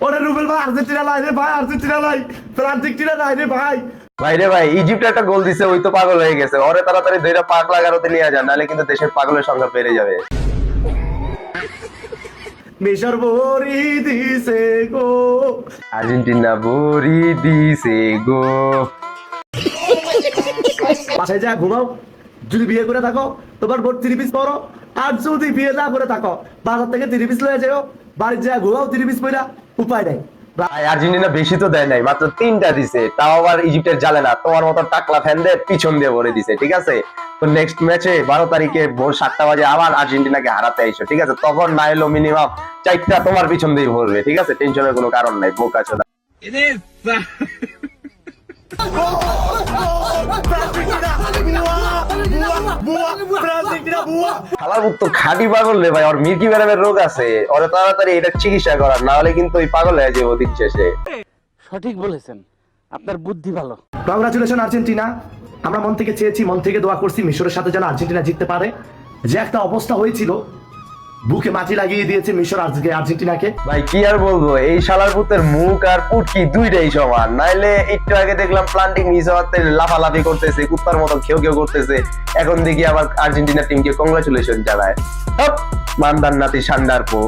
ওরে রুবেল ভাই আর্জেন্টিনা লাই রে ভাই, আর্জেন্টিনা লাই, আর্জেন্টিনা নাই রে ভাই। ভাই রে ভাই, ইজিপ্ট একটা গোল দিছে, ওই তো পাগল হয়ে গেছে। ওরে তাড়াতাড়ি দুইটা পাগলা গারোতে নিয়ে যান, নাহলে কিন্তু দেশের পাগলের সংখ্যা বেড়ে যাবে। মিশর বরি দিছে গো, আর্জেন্টিনা বরি দিছে গো। বাসায় যা ঘুমাও, যদি বিয়ে করে থাকো তোমার বোর্ড 3 পিস পরো, আর যদি বিয়ে না করে থাকো বাজার থেকে 3 পিস লয়ে যাও, বাড়ির যা ঘুমাও 3 পিস পইরা, উপায় নাই। ভাই আর্জেন্টিনা বেশি তো দেয় নাই, মাত্র 3টা দিছে, তাও আবার ইজিপ্টের জালে না, তোমার মতো টাকলা ফ্যানদের পিছন দিয়ে ভরে দিছে। ঠিক আছে, তো নেক্সট ম্যাচে 12 তারিখে ভোর 7টা বাজে আবার আর্জেন্টিনাকে হারাতে আইসো। ঠিক আছে, তখন না এলো মিনিমাম 4টা তোমার পিছন দিয়ে ভরবে। ঠিক আছে, টেনশনের কোনো কারণ নাই, বোকা চোদা। শালার তো খাঁটি পাগল রে ভাই, ওর মির্কি ম্যাডামের রোগ আছে, ওরে তাড়াতাড়ি এটা চিকিৎসা করার, না হলে কিন্তু ওই পাগল হয়ে যাবে দিন শেষে। সঠিক বলেছেন, আপনার বুদ্ধি ভালো। কংগ্রাচুলেশন আর্জেন্টিনা, আমরা মন থেকে চেয়েছি, মন থেকে দোয়া করছি মিশরের সাথে যেন আর্জেন্টিনা জিততে পারে। যে একটা অবস্থা হয়েছিল, বুকে মাটি লাগিয়ে দিয়েছে মিশর আজকে আর্জেন্টিনাকে। ভাই কি আর বলবো, এই শালার পুতের মুখ আর পুটকি দুইটাই সমান। নাইলে একটু আগে দেখলাম প্লান্টিং মিস হওয়াতে লাফালাফি করতেছে, কুত্তার মতো খেউ খেউ করতেছে, এখন দেখি আবার আর্জেন্টিনা টিমকে কংগ্রাচুলেশন জানায়। মান্দার নাতি সান্ডার পো।